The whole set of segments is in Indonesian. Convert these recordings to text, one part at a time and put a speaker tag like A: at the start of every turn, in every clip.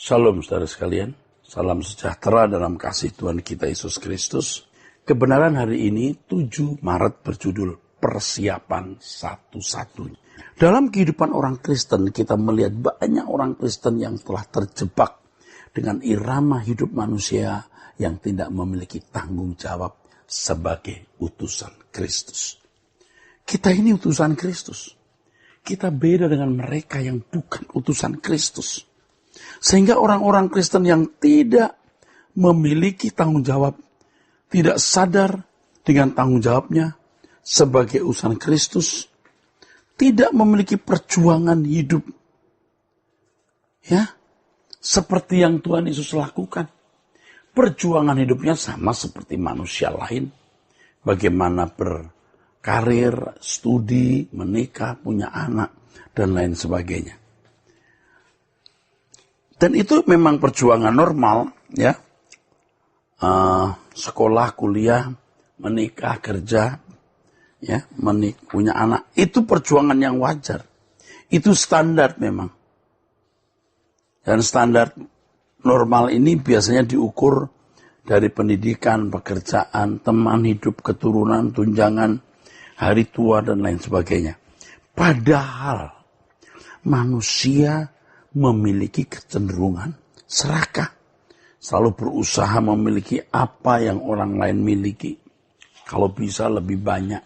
A: Shalom saudara sekalian, salam sejahtera dalam kasih Tuhan kita Yesus Kristus. Kebenaran hari ini 7 Maret berjudul Persiapan Satu-Satunya. Dalam kehidupan orang Kristen kita melihat banyak orang Kristen yang telah terjebak dengan irama hidup manusia yang tidak memiliki tanggung jawab sebagai utusan Kristus. Kita ini utusan Kristus. Kita beda dengan mereka yang bukan utusan Kristus. Sehingga orang-orang Kristen yang tidak memiliki tanggung jawab, tidak sadar dengan tanggung jawabnya sebagai utusan Kristus, tidak memiliki perjuangan hidup. Ya, seperti yang Tuhan Yesus lakukan. Perjuangan hidupnya sama seperti manusia lain. Bagaimana berkarir, studi, menikah, punya anak, dan lain sebagainya. Dan itu memang perjuangan normal, ya. Sekolah, kuliah, menikah, kerja, ya, punya anak. Itu perjuangan yang wajar. Itu standar memang. Dan standar normal ini biasanya diukur dari pendidikan, pekerjaan, teman hidup, keturunan, tunjangan, hari tua, dan lain sebagainya. Padahal manusia memiliki kecenderungan serakah. Selalu berusaha memiliki apa yang orang lain miliki. Kalau bisa lebih banyak.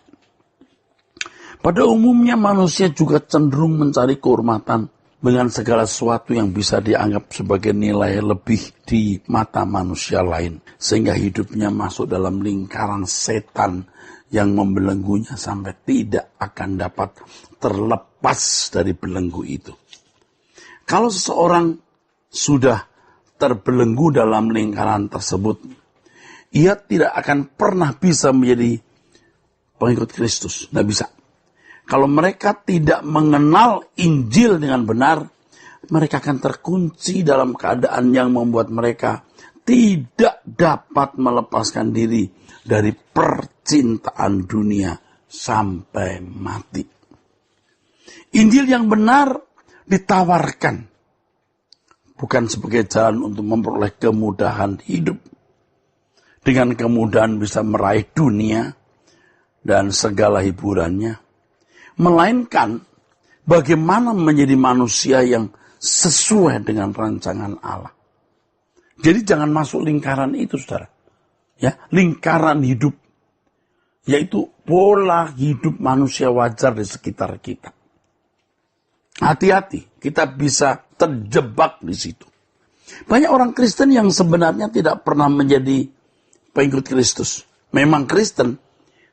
A: Pada umumnya manusia juga cenderung mencari kehormatan dengan segala sesuatu yang bisa dianggap sebagai nilai lebih di mata manusia lain. Sehingga hidupnya masuk dalam lingkaran setan yang membelenggunya sampai tidak akan dapat terlepas dari belenggu itu. Kalau seseorang sudah terbelenggu dalam lingkaran tersebut, ia tidak akan pernah bisa menjadi pengikut Kristus. Tidak bisa. Kalau mereka tidak mengenal Injil dengan benar, mereka akan terkunci dalam keadaan yang membuat mereka tidak dapat melepaskan diri dari percintaan dunia sampai mati. Injil yang benar ditawarkan bukan sebagai jalan untuk memperoleh kemudahan hidup. Dengan kemudahan bisa meraih dunia dan segala hiburannya. Melainkan bagaimana menjadi manusia yang sesuai dengan rancangan Allah. Jadi jangan masuk lingkaran itu, saudara. Ya, lingkaran hidup. Yaitu pola hidup manusia wajar di sekitar kita. Hati-hati, kita bisa terjebak di situ. Banyak orang Kristen yang sebenarnya tidak pernah menjadi pengikut Kristus. Memang Kristen,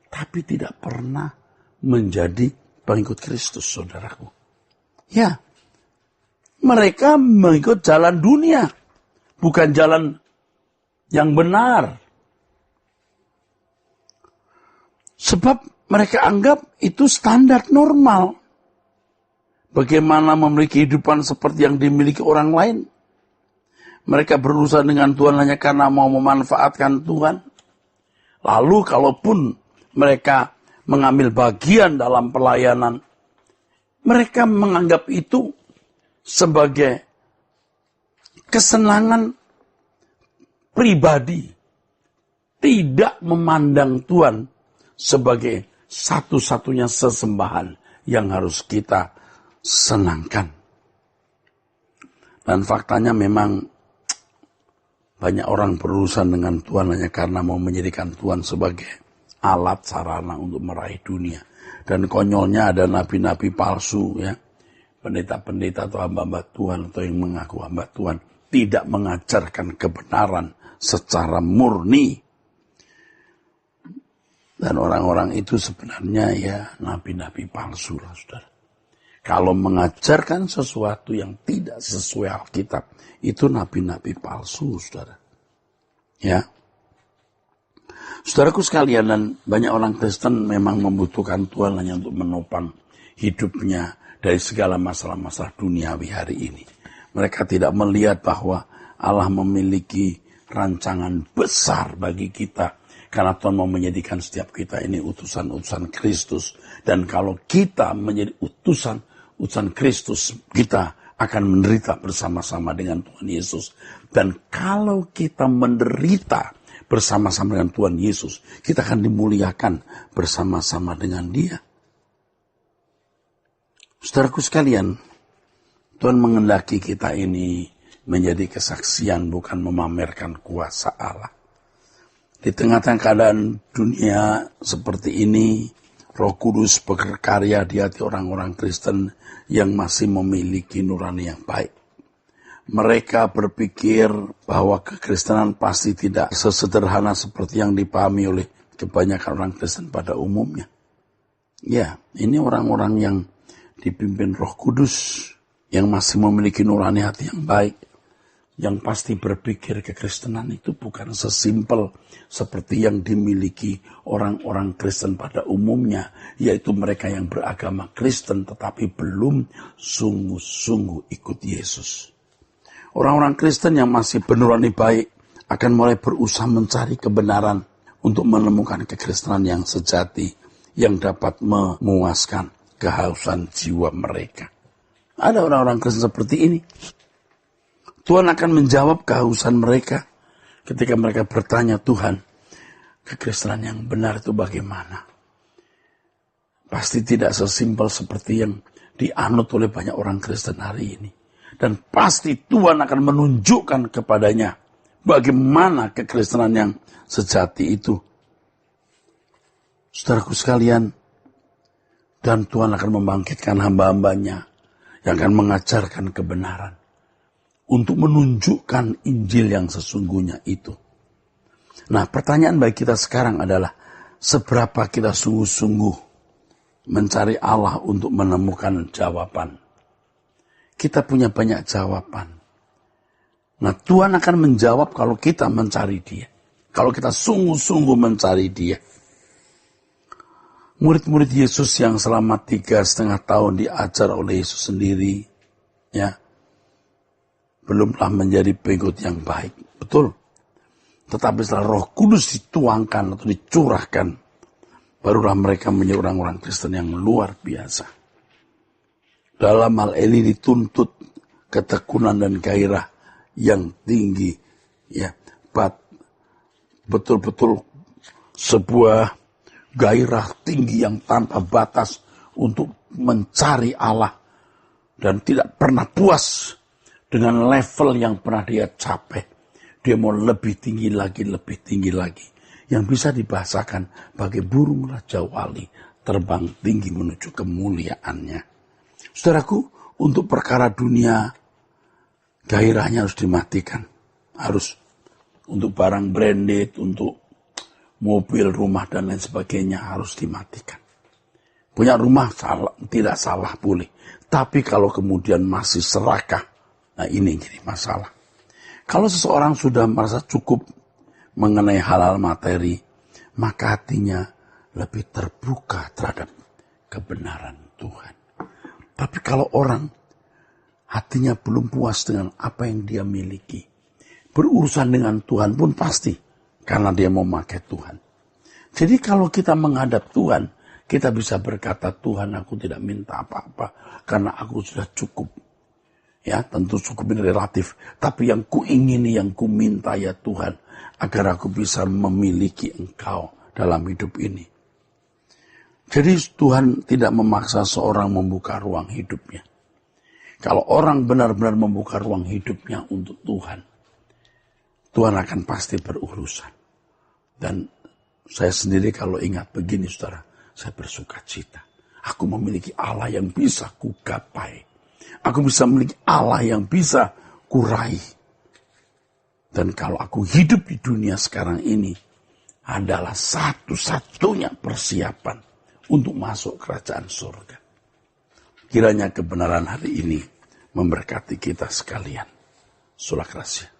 A: tapi tidak pernah menjadi pengikut Kristus, saudaraku. Ya, mereka mengikut jalan dunia, bukan jalan yang benar. Sebab mereka anggap itu standar normal. Bagaimana memiliki kehidupan seperti yang dimiliki orang lain. Mereka berurusan dengan Tuhan hanya karena mau memanfaatkan Tuhan. Lalu kalaupun mereka mengambil bagian dalam pelayanan, mereka menganggap itu sebagai kesenangan pribadi. Tidak memandang Tuhan sebagai satu-satunya sesembahan yang harus kita senangkan. Dan faktanya memang banyak orang berurusan dengan Tuhan hanya karena mau menjadikan Tuhan sebagai alat sarana untuk meraih dunia. Dan konyolnya ada nabi-nabi palsu, ya, pendeta-pendeta atau hamba-hamba Tuhan atau yang mengaku hamba Tuhan tidak mengajarkan kebenaran secara murni. Dan orang-orang itu sebenarnya ya nabi-nabi palsu lah, saudara. Kalau mengajarkan sesuatu yang tidak sesuai Alkitab, itu nabi-nabi palsu, saudara. Ya. Saudaraku sekalian, dan banyak orang Kristen memang membutuhkan Tuhan hanya untuk menopang hidupnya dari segala masalah-masalah duniawi hari ini. Mereka tidak melihat bahwa Allah memiliki rancangan besar bagi kita. Karena Tuhan mau menjadikan setiap kita ini utusan-utusan Kristus. Dan kalau kita menjadi utusan Kristus, kita akan menderita bersama-sama dengan Tuhan Yesus. Dan kalau kita menderita bersama-sama dengan Tuhan Yesus, kita akan dimuliakan bersama-sama dengan Dia. Saudaraku sekalian, Tuhan mengendaki kita ini menjadi kesaksian, bukan memamerkan kuasa Allah. Di tengah-tengah keadaan dunia seperti ini, Roh Kudus berkarya di hati orang-orang Kristen yang masih memiliki nurani yang baik. Mereka berpikir bahwa kekristenan pasti tidak sesederhana seperti yang dipahami oleh kebanyakan orang Kristen pada umumnya. Ya, ini orang-orang yang dipimpin Roh Kudus, yang masih memiliki nurani hati yang baik, yang pasti berpikir kekristenan itu bukan sesimpel seperti yang dimiliki orang-orang Kristen pada umumnya, yaitu mereka yang beragama Kristen tetapi belum sungguh-sungguh ikut Yesus. Orang-orang Kristen yang masih bernurani baik akan mulai berusaha mencari kebenaran untuk menemukan kekristenan yang sejati yang dapat memuaskan kehausan jiwa mereka. Ada orang-orang Kristen seperti ini. Tuhan akan menjawab kehausan mereka ketika mereka bertanya, Tuhan, kekristenan yang benar itu bagaimana? Pasti tidak sesimpel seperti yang dianut oleh banyak orang Kristen hari ini. Dan pasti Tuhan akan menunjukkan kepadanya bagaimana kekristenan yang sejati itu. Saudaraku sekalian, dan Tuhan akan membangkitkan hamba-hambanya yang akan mengajarkan kebenaran untuk menunjukkan Injil yang sesungguhnya itu. Nah, pertanyaan bagi kita sekarang adalah, seberapa kita sungguh-sungguh mencari Allah untuk menemukan jawaban? Kita punya banyak jawaban. Nah, Tuhan akan menjawab kalau kita mencari Dia. Kalau kita sungguh-sungguh mencari Dia. Murid-murid Yesus yang selama 3,5 tahun diajar oleh Yesus sendiri, ya, belumlah menjadi pengikut yang baik. Betul. Tetapi setelah Roh Kudus dituangkan atau dicurahkan, barulah mereka menjadi orang-orang Kristen yang luar biasa. Dalam hal ini dituntut ketekunan dan gairah yang tinggi. Ya, betul-betul sebuah gairah tinggi yang tanpa batas untuk mencari Allah. Dan tidak pernah puas dengan level yang pernah dia capai. Dia mau lebih tinggi lagi, lebih tinggi lagi. Yang bisa dibahasakan bagai burung Raja Wali terbang tinggi menuju kemuliaannya. Saudaraku, untuk perkara dunia, gairahnya harus dimatikan. Harus. Untuk barang branded, untuk mobil, rumah, dan lain sebagainya harus dimatikan. Punya rumah salah, tidak salah boleh. Tapi kalau kemudian masih serakah, nah ini jadi masalah. Kalau seseorang sudah merasa cukup mengenai hal-hal materi, maka hatinya lebih terbuka terhadap kebenaran Tuhan. Tapi kalau orang hatinya belum puas dengan apa yang dia miliki, berurusan dengan Tuhan pun pasti, karena dia mau pakai Tuhan. Jadi kalau kita menghadap Tuhan, kita bisa berkata, Tuhan, aku tidak minta apa-apa, karena aku sudah cukup. Ya, tentu cukup ini relatif. Tapi yang kuingini, yang ku minta ya Tuhan, agar aku bisa memiliki Engkau dalam hidup ini. Jadi Tuhan tidak memaksa seorang membuka ruang hidupnya. Kalau orang benar-benar membuka ruang hidupnya untuk Tuhan, Tuhan akan pasti berurusan. Dan saya sendiri kalau ingat begini, saudara, saya bersuka cita. Aku memiliki Allah yang bisa ku gapai. Aku bisa memiliki Allah yang bisa kuraih. Dan kalau aku hidup di dunia sekarang ini, adalah satu-satunya persiapan untuk masuk kerajaan surga. Kiranya kebenaran hari ini memberkati kita sekalian. Sola Gracia.